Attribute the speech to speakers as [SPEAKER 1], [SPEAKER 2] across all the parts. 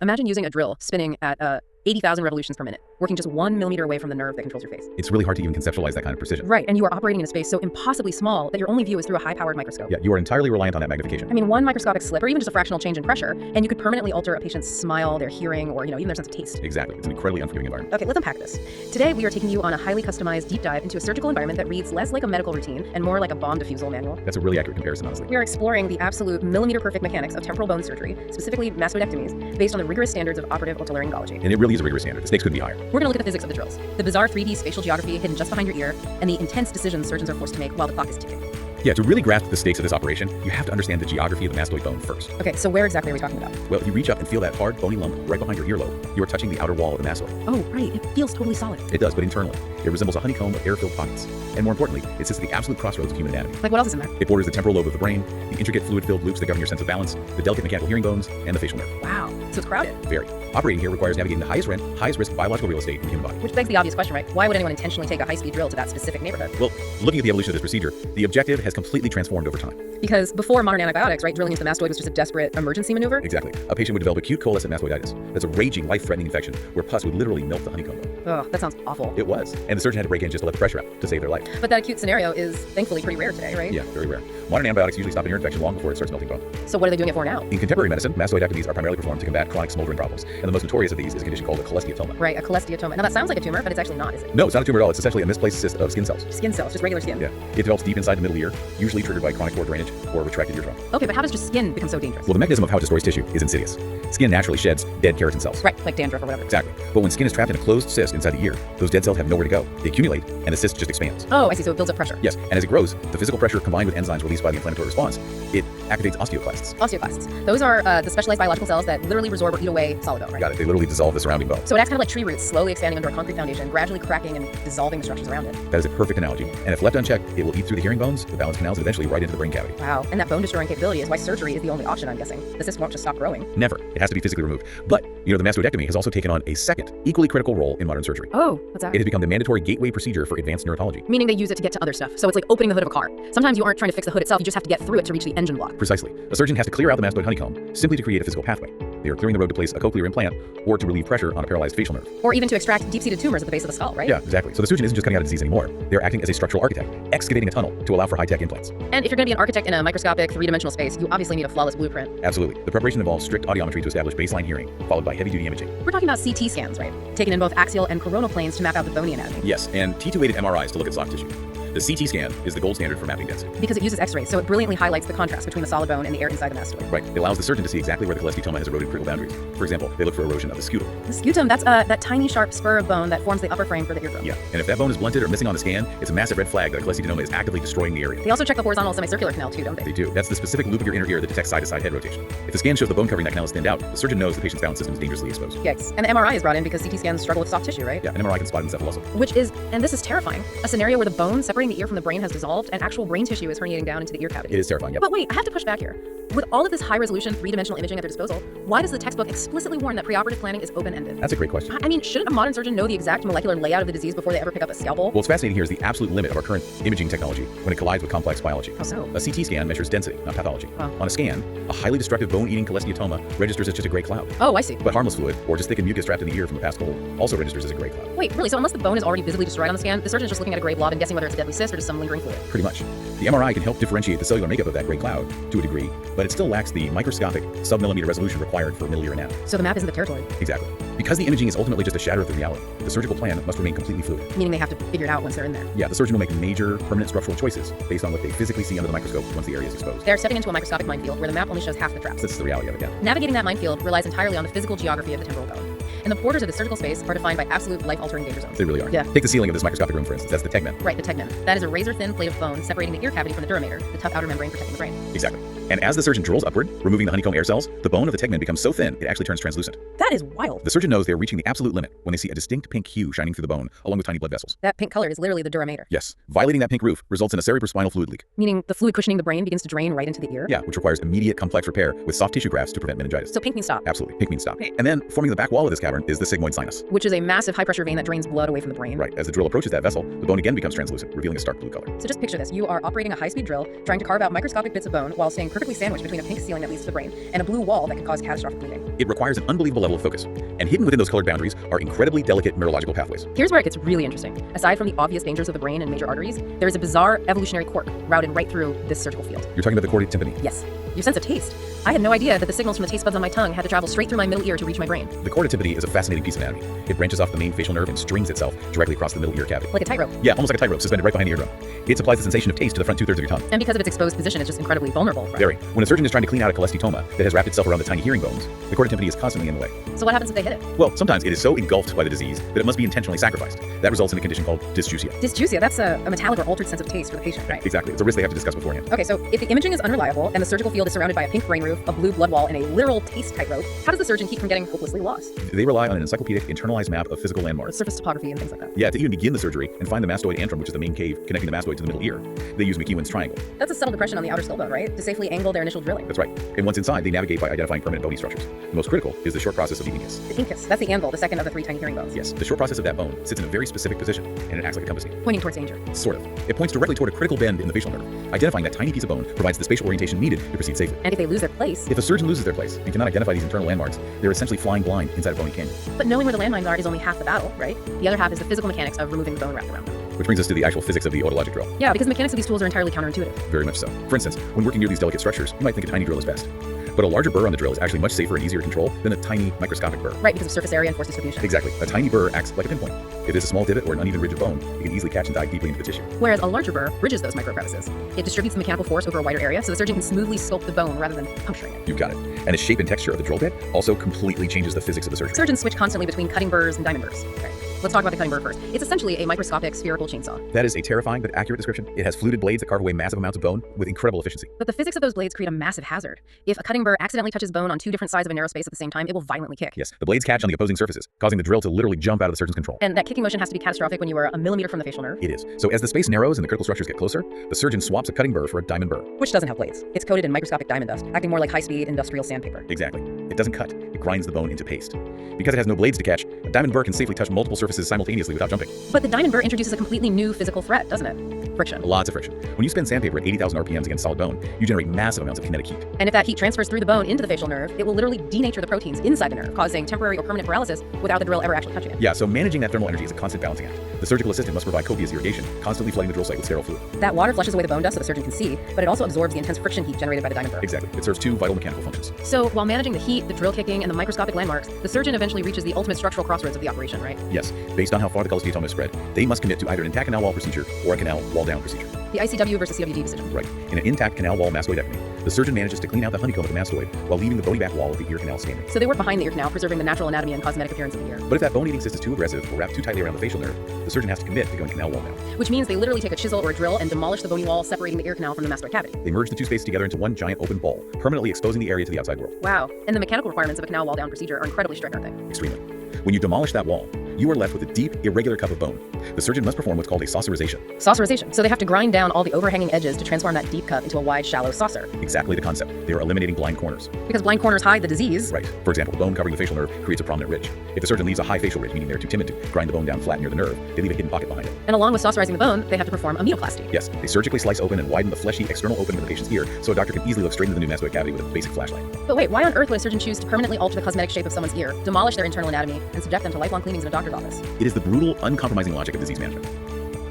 [SPEAKER 1] Imagine using a drill spinning at 80,000 revolutions per minute, working just 1 millimeter away from the nerve that controls your face.
[SPEAKER 2] It's really hard to even conceptualize that kind of precision.
[SPEAKER 1] Right, and you are operating in a space so impossibly small that your only view is through a high-powered microscope.
[SPEAKER 2] Yeah, you are entirely reliant on that magnification.
[SPEAKER 1] I mean, one microscopic slip or even just a fractional change in pressure, and you could permanently alter a patient's smile, their hearing, or even their sense of taste.
[SPEAKER 2] Exactly. It's an incredibly unforgiving environment.
[SPEAKER 1] Okay, let's unpack this. Today, we are taking you on a highly customized deep dive into a surgical environment that reads less like a medical routine and more like a bomb defusal manual.
[SPEAKER 2] That's a really accurate comparison, honestly.
[SPEAKER 1] We are exploring the absolute millimeter-perfect mechanics of temporal bone surgery, specifically mastoidectomies, based on the rigorous standards of operative otolaryngology.
[SPEAKER 2] And it really is a rigorous standard. The stakes couldn't be higher.
[SPEAKER 1] We're going to look at the physics of the drills, the bizarre 3D spatial geography hidden just behind your ear, and the intense decisions surgeons are forced to make while the clock is ticking.
[SPEAKER 2] Yeah, to really grasp the stakes of this operation, you have to understand the geography of the mastoid bone first.
[SPEAKER 1] Okay, so where exactly are we talking about?
[SPEAKER 2] Well, if you reach up and feel that hard, bony lump right behind your earlobe, you are touching the outer wall of the mastoid.
[SPEAKER 1] Oh, right. It feels totally solid.
[SPEAKER 2] It does, but internally. It resembles a honeycomb of air-filled pockets. And more importantly, it sits at the absolute crossroads of human anatomy.
[SPEAKER 1] Like, what else is in there?
[SPEAKER 2] It borders the temporal lobe of the brain, the intricate fluid-filled loops that govern your sense of balance, the delicate mechanical hearing bones, and the facial nerve.
[SPEAKER 1] Wow, so it's crowded.
[SPEAKER 2] Very. Operating here requires navigating the highest rent, highest risk biological real estate in the human body.
[SPEAKER 1] Which begs the obvious question, right? Why would anyone intentionally take a high-speed drill to that specific neighborhood?
[SPEAKER 2] Well, looking at the evolution of this procedure, the objective has completely transformed over time.
[SPEAKER 1] Because before modern antibiotics, right, drilling into the mastoid was just a desperate emergency maneuver?
[SPEAKER 2] Exactly. A patient would develop acute coalescent mastoiditis. That's a raging, life-threatening infection where pus would literally melt the honeycomb bone.
[SPEAKER 1] Ugh, that sounds awful.
[SPEAKER 2] It was. And the surgeon had to break in just to let the pressure out to save their life.
[SPEAKER 1] But that acute scenario is thankfully pretty rare today, right?
[SPEAKER 2] Yeah, very rare. Modern antibiotics usually stop an ear infection long before it starts melting bone.
[SPEAKER 1] So what are they doing it for now?
[SPEAKER 2] In contemporary medicine, mastoidectomies are primarily performed to combat chronic smoldering problems. And the most notorious of these is a condition called a cholesteatoma.
[SPEAKER 1] Right, a cholesteatoma. Now that sounds like a tumor, but it's actually not, is it?
[SPEAKER 2] No, it's not a tumor at all. It's essentially a misplaced cyst of skin cells.
[SPEAKER 1] Skin cells, just regular skin.
[SPEAKER 2] Yeah. It develops deep inside the middle ear, usually triggered by chronic pore drainage or retracted eardrum.
[SPEAKER 1] Okay, but how does just skin become so dangerous?
[SPEAKER 2] Well, the mechanism of how it destroys tissue is insidious. Skin naturally sheds dead keratin cells.
[SPEAKER 1] Right, like dandruff or whatever.
[SPEAKER 2] Exactly. But when skin is trapped in a closed cyst inside the ear, those dead cells have nowhere to go. They accumulate, and the cyst just expands.
[SPEAKER 1] Oh, I see. So it builds up pressure.
[SPEAKER 2] Yes, and as it grows, the physical pressure combined with enzymes released by the inflammatory response, it activates osteoclasts.
[SPEAKER 1] Osteoclasts. Those are the specialized biological cells that literally resorb or eat away solid bone, right?
[SPEAKER 2] Got it. They literally dissolve the surrounding bone.
[SPEAKER 1] So it acts kind of like tree roots, slowly expanding under a concrete foundation, gradually cracking and dissolving the structures around it.
[SPEAKER 2] That is a perfect analogy. And if left unchecked, it will eat through the hearing bones, the balance canals, and eventually right into the brain cavity.
[SPEAKER 1] Wow. And that bone destroying capability is why surgery is the only option, I'm guessing. The cyst won't just stop growing.
[SPEAKER 2] Never. It has to be physically removed. But, the mastoidectomy has also taken on a second, equally critical role in modern surgery.
[SPEAKER 1] Oh, what's that?
[SPEAKER 2] It has become the mandatory gateway procedure for advanced neurology.
[SPEAKER 1] Meaning they use it to get to other stuff. So it's like opening the hood of a car. Sometimes you aren't trying to fix the hood itself, you just have to get through it to reach the engine block.
[SPEAKER 2] Precisely. A surgeon has to clear out the mastoid honeycomb simply to create a physical pathway. They are clearing the road to place a cochlear implant or to relieve pressure on a paralyzed facial nerve.
[SPEAKER 1] Or even to extract deep-seated tumors at the base of the skull, right?
[SPEAKER 2] Yeah, exactly. So the surgeon isn't just cutting out a disease anymore. They're acting as a structural architect, excavating a tunnel to allow for high-tech implants.
[SPEAKER 1] And if you're going to be an architect in a microscopic, three-dimensional space, you obviously need a flawless blueprint.
[SPEAKER 2] Absolutely. The preparation involves strict audiometry to establish baseline hearing, followed by heavy-duty imaging.
[SPEAKER 1] We're talking about CT scans, right? Taken in both axial and coronal planes to map out the bony anatomy.
[SPEAKER 2] Yes, and T2-weighted MRIs to look at soft tissue. The CT scan is the gold standard for mapping density.
[SPEAKER 1] Because it uses X-rays, so it brilliantly highlights the contrast between the solid bone and the air inside the mastoid.
[SPEAKER 2] Right. It allows the surgeon to see exactly where the cholesteatoma has eroded critical boundaries. For example, they look for erosion of the scutum.
[SPEAKER 1] The scutum, that's that tiny sharp spur of bone that forms the upper frame for the eardrum.
[SPEAKER 2] Yeah, and if that bone is blunted or missing on the scan, it's a massive red flag that a cholesteatoma is actively destroying the area.
[SPEAKER 1] They also check the horizontal semicircular canal too, don't they?
[SPEAKER 2] They do. That's the specific loop of your inner ear that detects side-to-side head rotation. If the scan shows the bone covering that canal is thinned out, the surgeon knows the patient's balance system is dangerously exposed.
[SPEAKER 1] Yikes. And the MRI is brought in because CT scans struggle with soft tissue, right?
[SPEAKER 2] Yeah, an MRI can spot encephalopathy.
[SPEAKER 1] Which is, and this is terrifying, a scenario where the bone separating the ear from the brain has dissolved and actual brain tissue is herniating down into the ear cavity.
[SPEAKER 2] It is terrifying, yep.
[SPEAKER 1] But wait, I have to push back here. With all of this high-resolution, three-dimensional imaging at their disposal, why does the textbook explicitly warn that preoperative planning is open-ended?
[SPEAKER 2] That's a great question.
[SPEAKER 1] I mean, shouldn't a modern surgeon know the exact molecular layout of the disease before they ever pick up a scalpel?
[SPEAKER 2] Well, what's fascinating here is the absolute limit of our current imaging technology when it collides with complex biology.
[SPEAKER 1] How so?
[SPEAKER 2] A CT scan measures density, not pathology.
[SPEAKER 1] Wow.
[SPEAKER 2] On a scan, a highly destructive bone-eating cholesteatoma registers as just a gray cloud.
[SPEAKER 1] Oh, I see.
[SPEAKER 2] But harmless fluid, or just thickened mucus trapped in the ear from a past cold, also registers as a gray cloud.
[SPEAKER 1] Wait, really? So unless the bone is already visibly destroyed on the scan, the surgeon is just looking at a gray blob and guessing whether it's a deadly cyst or just some lingering fluid?
[SPEAKER 2] Pretty much. The MRI can help differentiate the cellular makeup of that gray cloud to a degree, but it still lacks the microscopic sub-millimeter resolution required for middle ear anatomy.
[SPEAKER 1] So the map isn't the territory?
[SPEAKER 2] Exactly. Because the imaging is ultimately just a shadow of the reality, the surgical plan must remain completely fluid.
[SPEAKER 1] Meaning they have to figure it out once they're in there.
[SPEAKER 2] Yeah, the surgeon will make major permanent structural choices based on what they physically see under the microscope once the area is exposed.
[SPEAKER 1] They're stepping into a microscopic minefield where the map only shows half the traps.
[SPEAKER 2] This is the reality of it, yeah.
[SPEAKER 1] Navigating that minefield relies entirely on the physical geography of the temporal bone. And the borders of the surgical space are defined by absolute life-altering danger zones.
[SPEAKER 2] They really are.
[SPEAKER 1] Yeah.
[SPEAKER 2] Take the ceiling of this microscopic room, for instance. That's the tegmen.
[SPEAKER 1] Right, the tegmen. That is a razor-thin plate of bone separating the ear cavity from the duramater, the tough outer membrane protecting the brain.
[SPEAKER 2] Exactly. And as the surgeon drills upward, removing the honeycomb air cells, the bone of the tegmen becomes so thin, it actually turns translucent.
[SPEAKER 1] That is wild.
[SPEAKER 2] The surgeon knows they are reaching the absolute limit when they see a distinct pink hue shining through the bone, along with tiny blood vessels.
[SPEAKER 1] That pink color is literally the duramater.
[SPEAKER 2] Yes. Violating that pink roof results in a cerebrospinal fluid leak.
[SPEAKER 1] Meaning the fluid cushioning the brain begins to drain right into the ear?
[SPEAKER 2] Yeah, which requires immediate complex repair with soft tissue grafts to prevent meningitis.
[SPEAKER 1] So pink means stop.
[SPEAKER 2] Absolutely. Pink means stop. And then, forming the back wall of this cavern, learn is the sigmoid sinus.
[SPEAKER 1] which is a massive high-pressure vein that drains blood away from the brain.
[SPEAKER 2] Right, as the drill approaches that vessel, the bone again becomes translucent, revealing a stark blue color.
[SPEAKER 1] So just picture this. You are operating a high-speed drill, trying to carve out microscopic bits of bone while staying perfectly sandwiched between a pink ceiling that leads to the brain and a blue wall that can cause catastrophic bleeding.
[SPEAKER 2] It requires an unbelievable level of focus, and hidden within those colored boundaries are incredibly delicate neurological pathways.
[SPEAKER 1] Here's where it gets really interesting. Aside from the obvious dangers of the brain and major arteries, there is a bizarre evolutionary quirk routed right through this surgical field.
[SPEAKER 2] You're talking about the chordae tympani.
[SPEAKER 1] Yes, your sense of taste. I had no idea that the signals from the taste buds on my tongue had to travel straight through my middle ear to reach my brain.
[SPEAKER 2] The chordae tympani is a fascinating piece of anatomy. It branches off the main facial nerve and strings itself directly across the middle ear cavity.
[SPEAKER 1] Like a tightrope.
[SPEAKER 2] Yeah, almost like a tightrope suspended right behind the eardrum. It supplies the sensation of taste to the front 2/3 of your tongue.
[SPEAKER 1] And because of its exposed position, it's just incredibly vulnerable. Right?
[SPEAKER 2] Very. When a surgeon is trying to clean out a cholesteatoma that has wrapped itself around the tiny hearing bones, the chordae tympani is constantly in the way.
[SPEAKER 1] So what happens if they hit it?
[SPEAKER 2] Well, sometimes it is so engulfed by the disease that it must be intentionally sacrificed. That results in a condition called dysgeusia.
[SPEAKER 1] Dysgeusia, that's a metallic or altered sense of taste for the patient, right?
[SPEAKER 2] Exactly. It's a risk they have to discuss beforehand.
[SPEAKER 1] Okay, so if the imaging is unreliable and the surgical field is surrounded by a pink brain roof, a blue blood wall, and a literal taste tightrope, how does the surgeon keep from getting hopelessly lost?
[SPEAKER 2] They rely on an encyclopedic internalized map of physical
[SPEAKER 1] Or
[SPEAKER 2] landmarks.
[SPEAKER 1] surface topography and things like that.
[SPEAKER 2] Yeah, to even begin the surgery and find the mastoid antrum, which is the main cave connecting the mastoid to the middle ear, they use McEwen's triangle.
[SPEAKER 1] That's a subtle depression on the outer skull bone, right? To safely angle their initial drilling.
[SPEAKER 2] That's right. And once inside, they navigate by identifying permanent bony structures. The most critical is the short process of the incus.
[SPEAKER 1] The incus, that's the anvil, the second of the 3 tiny hearing bones.
[SPEAKER 2] Yes, the short process of that bone sits in a very specific position, and it acts like a compass needle.
[SPEAKER 1] Pointing towards danger.
[SPEAKER 2] Sort of. It points directly toward a critical bend in the facial nerve. Identifying that tiny piece of bone provides the spatial orientation needed to proceed safely.
[SPEAKER 1] And if they lose their place,
[SPEAKER 2] If a surgeon loses their place and cannot identify these internal landmarks, they're essentially flying blind inside a bony canyon.
[SPEAKER 1] but knowing where the landmines are is only half the battle, right? The other half is the physical mechanics of removing the bone wrapped around them.
[SPEAKER 2] Which brings us to the actual physics of the otologic drill.
[SPEAKER 1] Yeah, because the mechanics of these tools are entirely counterintuitive.
[SPEAKER 2] Very much so. For instance, when working near these delicate structures, you might think a tiny drill is best. But a larger burr on the drill is actually much safer and easier to control than a tiny microscopic burr.
[SPEAKER 1] Right, because of surface area and force distribution.
[SPEAKER 2] Exactly. A tiny burr acts like a pinpoint. If there's a small divot or an uneven ridge of bone, it can easily catch and dive deeply into the tissue.
[SPEAKER 1] Whereas a larger burr bridges those micro crevices. It distributes the mechanical force over a wider area so the surgeon can smoothly sculpt the bone rather than puncturing it.
[SPEAKER 2] You've got it. And the shape and texture of the drill bit also completely changes the physics of the surgery.
[SPEAKER 1] Surgeons switch constantly between cutting burrs and diamond burrs. Okay, let's talk about the cutting burr first. It's essentially a microscopic spherical chainsaw.
[SPEAKER 2] That is a terrifying but accurate description. It has fluted blades that carve away massive amounts of bone with incredible efficiency.
[SPEAKER 1] But the physics of those blades create a massive hazard. If a cutting burr accidentally touches bone on 2 different sides of a narrow space at the same time, it will violently kick.
[SPEAKER 2] Yes, the blades catch on the opposing surfaces, causing the drill to literally jump out of the surgeon's control.
[SPEAKER 1] And that kicking motion has to be catastrophic when you are a millimeter from the facial nerve,
[SPEAKER 2] It is. So as the space narrows and the critical structures get closer, the surgeon swaps a cutting burr for a diamond burr.
[SPEAKER 1] which doesn't have blades. It's coated in microscopic diamond dust, acting more like high-speed industrial sandpaper.
[SPEAKER 2] Exactly. It doesn't cut. It grinds the bone into paste. Because it has no blades to catch, a diamond burr can safely touch multiple surfaces simultaneously without jumping.
[SPEAKER 1] But the diamond burr introduces a completely new physical threat, doesn't it? Friction.
[SPEAKER 2] Lots of friction. When you spin sandpaper at 80,000 RPMs against solid bone, you generate massive amounts of kinetic heat.
[SPEAKER 1] And if that heat transfers through the bone into the facial nerve, it will literally denature the proteins inside the nerve, causing temporary or permanent paralysis without the drill ever actually touching it.
[SPEAKER 2] Yeah, so managing that thermal energy is a constant balancing act. The surgical assistant must provide copious irrigation, constantly flooding the drill site with sterile fluid.
[SPEAKER 1] That water flushes away the bone dust so the surgeon can see, but it also absorbs the intense friction heat generated by the diamond burr.
[SPEAKER 2] Exactly. It serves 2 vital mechanical functions.
[SPEAKER 1] So while managing the heat, the drill kicking, and the microscopic landmarks, the surgeon eventually reaches the ultimate structural crossroads of the operation, right?
[SPEAKER 2] Yes, based on how far the cholesteatoma is spread, they must commit to either an intact canal wall procedure or a canal wall down procedure.
[SPEAKER 1] The ICW versus CWD decision.
[SPEAKER 2] Right. In an intact canal wall mastoidectomy, the surgeon manages to clean out the honeycomb of the mastoid while leaving the bony back wall of the ear canal standing.
[SPEAKER 1] So they work behind the ear canal, preserving the natural anatomy and cosmetic appearance of the ear.
[SPEAKER 2] But if that bone-eating cyst is too aggressive or wrapped too tightly around the facial nerve, the surgeon has to commit to going canal wall down.
[SPEAKER 1] Which means they literally take a chisel or a drill and demolish the bony wall separating the ear canal from the mastoid cavity.
[SPEAKER 2] They merge the 2 spaces together into one giant open ball, permanently exposing the area to the outside world.
[SPEAKER 1] Wow. And the mechanical requirements of a canal wall down procedure are incredibly strict, aren't they?
[SPEAKER 2] Extremely. When you demolish that wall, you are left with a deep, irregular cup of bone. The surgeon must perform what's called a saucerization.
[SPEAKER 1] Saucerization. So they have to grind down all the overhanging edges to transform that deep cup into a wide, shallow saucer.
[SPEAKER 2] Exactly the concept. They are eliminating blind corners.
[SPEAKER 1] Because blind corners hide the disease.
[SPEAKER 2] Right. For example, the bone covering the facial nerve creates a prominent ridge. If the surgeon leaves a high facial ridge, meaning they're too timid to grind the bone down flat near the nerve, they leave a hidden pocket behind it.
[SPEAKER 1] And along with saucerizing the bone, they have to perform amenoplasty.
[SPEAKER 2] Yes, they surgically slice open and widen the fleshy external opening of the patient's ear so a doctor can easily look straight into the new mastoid cavity with a basic flashlight.
[SPEAKER 1] But wait, why on earth would a surgeon choose to permanently alter the cosmetic shape of someone's ear, demolish their internal anatomy, and subject them to lifelong cleanings in a doctor's office?
[SPEAKER 2] It is the brutal, uncompromising logic of disease management.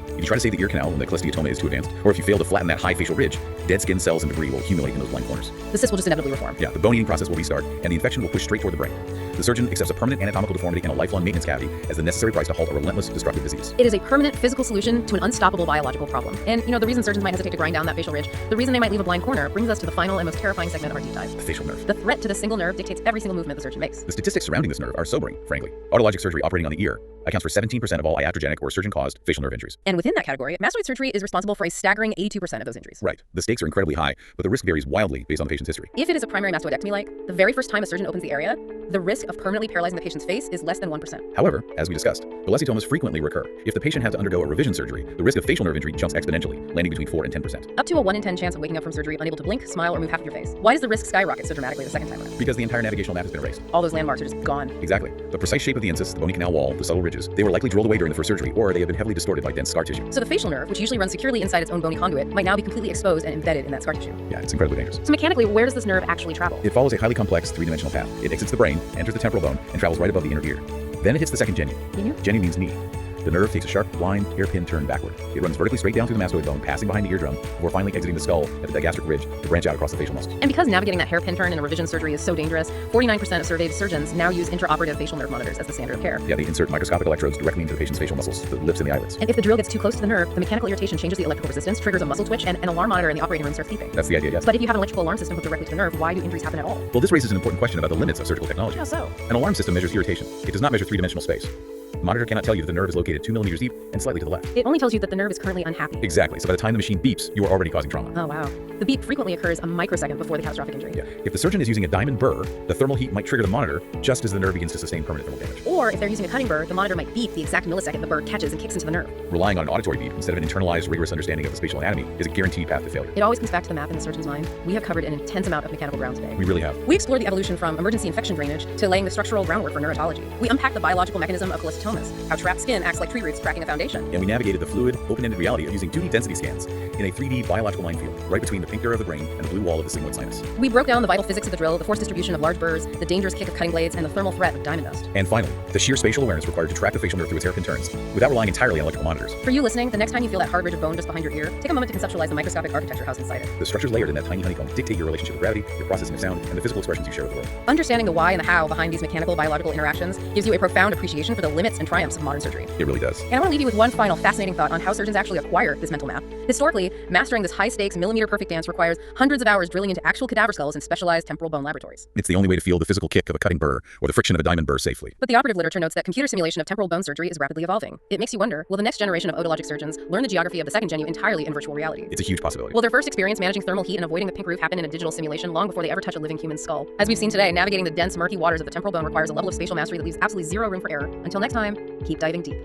[SPEAKER 2] If you try to save the ear canal when the cholesteatoma is too advanced, or if you fail to flatten that high facial ridge, dead skin cells and debris will accumulate in those blind corners.
[SPEAKER 1] The cyst will just inevitably reform.
[SPEAKER 2] Yeah, the bone-eating process will restart, and the infection will push straight toward the brain. The surgeon accepts a permanent anatomical deformity and a lifelong maintenance cavity as the necessary price to halt a relentless, destructive disease.
[SPEAKER 1] It is a permanent physical solution to an unstoppable biological problem. And the reason surgeons might hesitate to grind down that facial ridge, the reason they might leave a blind corner, brings us to the final and most terrifying segment of our deep dive.
[SPEAKER 2] The facial nerve.
[SPEAKER 1] The threat to the single nerve dictates every single movement the surgeon makes.
[SPEAKER 2] The statistics surrounding this nerve are sobering, frankly. Otologic surgery operating on the ear accounts for 17% of all iatrogenic or surgeon-caused facial nerve injuries.
[SPEAKER 1] And within that category, mastoid surgery is responsible for a staggering 82% of those injuries.
[SPEAKER 2] Right. The stakes are incredibly high, but the risk varies wildly based on the patient's history.
[SPEAKER 1] If it is a primary mastoidectomy the very first time a surgeon opens the area, the risk of permanently paralyzing the patient's face is less than 1%.
[SPEAKER 2] However, as we discussed, villositomas frequently recur. If the patient has to undergo a revision surgery, the risk of facial nerve injury jumps exponentially, landing between 4 and 10%.
[SPEAKER 1] Up to a 1 in 10 chance of waking up from surgery unable to blink, smile, or move half of your face. Why does the risk skyrocket so dramatically the second time around?
[SPEAKER 2] Because the entire navigational map has been erased.
[SPEAKER 1] All those landmarks are just gone.
[SPEAKER 2] Exactly. The precise shape of the incissus, the bony canal wall, the subtle ridges, they were likely drilled away during the first surgery, or they have been heavily distorted by dense scar tissue.
[SPEAKER 1] So the facial nerve, which usually runs securely inside its own bony conduit, might now be completely exposed and embedded in that scar tissue.
[SPEAKER 2] Yeah, it's incredibly dangerous.
[SPEAKER 1] So mechanically, where does this nerve actually travel?
[SPEAKER 2] It follows a highly complex three-dimensional path. It exits the brain, enters the temporal bone, and travels right above the inner ear. Then it hits the second genu. Genu means knee. The nerve takes a sharp, blind, hairpin turn backward. It runs vertically straight down through the mastoid bone, passing behind the eardrum, before finally exiting the skull at the digastric ridge to branch out across the facial muscles.
[SPEAKER 1] And because navigating that hairpin turn in a revision surgery is so dangerous, 49% of surveyed surgeons now use intraoperative facial nerve monitors as the standard of care.
[SPEAKER 2] Yeah, they insert microscopic electrodes directly into the patient's facial muscles, the lips and the eyelids.
[SPEAKER 1] And if the drill gets too close to the nerve, the mechanical irritation changes the electrical resistance, triggers a muscle twitch, and an alarm monitor in the operating room starts beeping.
[SPEAKER 2] That's the idea, yes.
[SPEAKER 1] But if you have an electrical alarm system hooked directly to the nerve, why do injuries happen at all?
[SPEAKER 2] Well, this raises an important question about the limits of surgical technology.
[SPEAKER 1] How so?
[SPEAKER 2] An alarm system measures irritation. It does not measure three-dimensional space. The monitor cannot tell you that the nerve is located 2 millimeters deep and slightly to the left.
[SPEAKER 1] It only tells you that the nerve is currently unhappy.
[SPEAKER 2] Exactly. So by the time the machine beeps, you are already causing trauma.
[SPEAKER 1] Oh, wow. The beep frequently occurs a microsecond before the catastrophic injury.
[SPEAKER 2] Yeah. If the surgeon is using a diamond burr, the thermal heat might trigger the monitor just as the nerve begins to sustain permanent thermal damage.
[SPEAKER 1] Or if they're using a cutting burr, the monitor might beep the exact millisecond the burr catches and kicks into the nerve.
[SPEAKER 2] Relying on an auditory beep instead of an internalized, rigorous understanding of the spatial anatomy is a guaranteed path to failure.
[SPEAKER 1] It always comes back to the map in the surgeon's mind. We have covered an intense amount of mechanical ground today.
[SPEAKER 2] We really have.
[SPEAKER 1] We explored the evolution from emergency infection drainage to laying the structural groundwork for neurotology. We unpacked the biological mechanism of cholesteatomas, how trapped skin acts like tree roots cracking a foundation.
[SPEAKER 2] And we navigated the fluid, open-ended reality of using 2D density scans in a 3D biological minefield, right between the pink area of the brain and the blue wall of the sigmoid sinus.
[SPEAKER 1] We broke down the vital physics of the drill, the force distribution of large burrs, the dangerous kick of cutting blades, and the thermal threat of diamond dust.
[SPEAKER 2] And finally, the sheer spatial awareness required to track the facial nerve through its hairpin turns, without relying entirely on electrical monitors.
[SPEAKER 1] For you listening, the next time you feel that hard ridge of bone just behind your ear, take a moment to conceptualize the microscopic architecture housed inside it.
[SPEAKER 2] The structures layered in that tiny honeycomb dictate your relationship with gravity, your processing of sound, and the physical expressions you share with the world.
[SPEAKER 1] Understanding the why and the how behind these mechanical biological interactions gives you a profound appreciation for the limits and triumphs of modern surgery.
[SPEAKER 2] It really does.
[SPEAKER 1] And I want to leave you with one final fascinating thought on how surgeons actually acquire this mental map. Historically, mastering this high-stakes, millimeter-perfect dance requires hundreds of hours drilling into actual cadaver skulls in specialized temporal bone laboratories.
[SPEAKER 2] It's the only way to feel the physical kick of a cutting burr or the friction of a diamond burr safely.
[SPEAKER 1] But the operative literature notes that computer simulation of temporal bone surgery is rapidly evolving. It makes you wonder, will the next generation of otologic surgeons learn the geography of the second genu entirely in virtual reality?
[SPEAKER 2] It's a huge possibility.
[SPEAKER 1] Will their first experience managing thermal heat and avoiding the pink roof happen in a digital simulation long before they ever touch a living human skull? As we've seen today, navigating the dense, murky waters of the temporal bone requires a level of spatial mastery that leaves absolutely zero room for error. Until next time, keep diving deep.